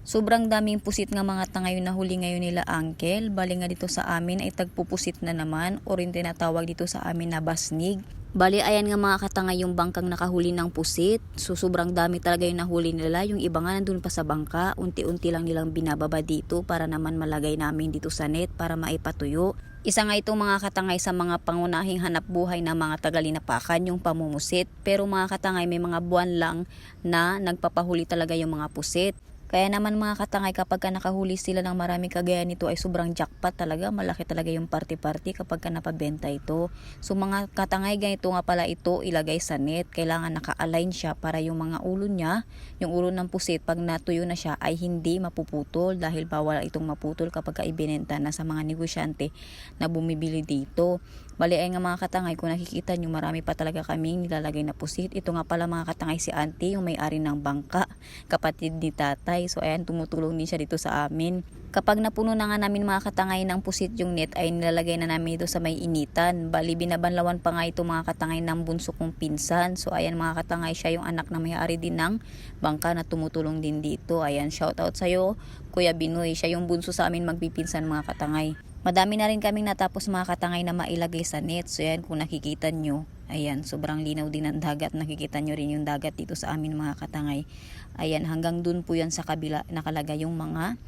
Sobrang daming pusit nga mga tangay na huli ngayon nila uncle. Bali nga dito sa amin ay tagpupusit na naman o rin tinatawag dito sa amin na basnig. Bali ayan nga mga katangay yung bangkang nakahuli ng pusit. So sobrang dami talaga yung nahuli nila. Yung iba nga nandun pa sa bangka. Unti-unti lang nilang binababa dito para naman malagay namin dito sa net para maipatuyo. Isa nga itong mga katangay sa mga pangunahing hanap buhay na mga tagalinapakan yung pamumusit. Pero mga katangay may mga buwan lang na nagpapahuli talaga yung mga pusit. Kaya naman mga katangay kapag ka nakahuli sila ng maraming kagaya nito ay sobrang jackpot talaga. Malaki talaga yung party-party kapag ka napabenta ito. So mga katangay ganito nga pala ito ilagay sa net. Kailangan naka-align siya para yung mga ulo niya, yung ulo ng pusit pag natuyo na siya ay hindi mapuputol. Dahil bawal itong maputol kapag ka ibinenta na sa mga negosyante na bumibili dito. Bali ay nga mga katangay kung nakikita nyo marami pa talaga kaming nilalagay na pusit. Ito nga pala mga katangay si auntie yung may-ari ng bangka. Kapatid ni tatay. So ayan tumutulong din siya dito sa amin. Kapag napuno na nga namin mga katangay ng pusit yung net ay nilalagay na namin ito sa may initan. Bali binabanlawan pa nga ito mga katangay ng bunso kong pinsan. So ayan mga katangay siya yung anak na may-ari din ng bangka na tumutulong din dito. Ayan shout out sa'yo Kuya Binoy. Siya yung bunso sa amin magpipinsan mga katangay. Madami na rin kaming natapos mga katangay na mailagay sa net. So yan kung nakikita nyo. Ayan sobrang linaw din ng dagat. Nakikita nyo rin yung dagat dito sa amin mga katangay. Ayan hanggang dun po yan sa kabila nakalagay yung mga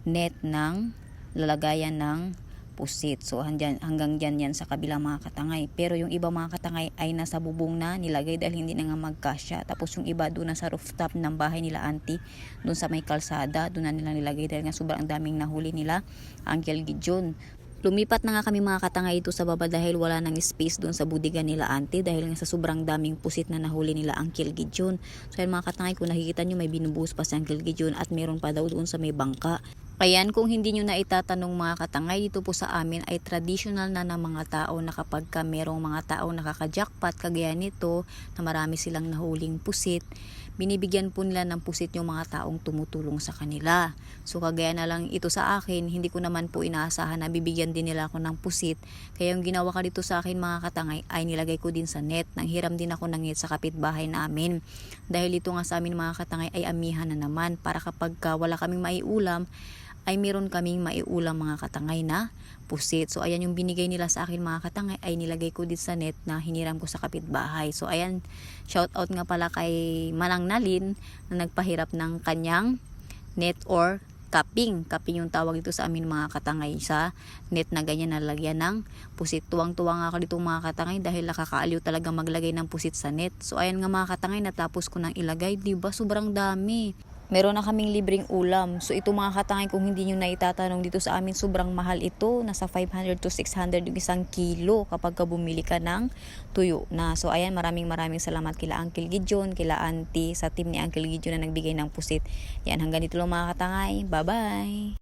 net ng lalagayan ng pusit. So hanggang dyan yan sa kabila mga katangay. Pero yung iba mga katangay ay nasa bubong na nilagay dahil hindi na nga magkasya. Tapos yung iba doon na sa rooftop ng bahay nila auntie. Doon sa may kalsada. Doon na nila nilagay dahil nga sobrang daming nahuli nila Uncle Gideon. Lumipat na nga kami mga katangay dito sa baba dahil wala nang space doon sa budigan nila auntie dahil nga sa sobrang daming pusit na nahuli nila Uncle Gideon. So yan mga katangay kung nakikita nyo may binubuhos pa si Uncle Gideon at meron pa daw doon sa may bangka. Ayan kung hindi nyo na itatanong mga katangay dito po sa amin ay traditional na ng mga tao na kapag ka merong mga tao nakaka-jackpot kagaya nito na marami silang nahuling pusit. Binibigyan po nila ng pusit yung mga taong tumutulong sa kanila. So kagaya na lang ito sa akin, hindi ko naman po inaasahan na bibigyan din nila ako ng pusit. Kaya yung ginawa ka dito sa akin mga katangay ay nilagay ko din sa net. Nanghiram din ako ng net sa kapitbahay namin. Dahil ito nga sa amin mga katangay ay amihan na naman para kapag wala kaming maiulam ay meron kaming maiulam mga katangay na pusit. So ayan yung binigay nila sa akin mga katangay ay nilagay ko din sa net na hiniram ko sa kapitbahay. So ayan shout out nga pala kay Manang Nalin na nagpahirap ng kanyang net or kaping. Kaping yung tawag dito sa amin mga katangay sa net na ganyan na lagyan ng pusit. Tuwang-tuwa nga ako dito mga katangay dahil nakakaaliw talaga maglagay ng pusit sa net. So ayan nga mga katangay natapos ko nang ilagay. Diba sobrang dami. Meron na kaming libreng ulam. So ito mga katangay kung hindi nyo na itatanong dito sa amin sobrang mahal ito. Nasa 500 to 600 yung isang kilo kapag ka bumili ka ng tuyo na. So ayan maraming salamat kila Uncle Gideon, kila auntie sa team ni Uncle Gideon na nagbigay ng pusit. Yan hanggang dito lang mga katangay. Bye bye!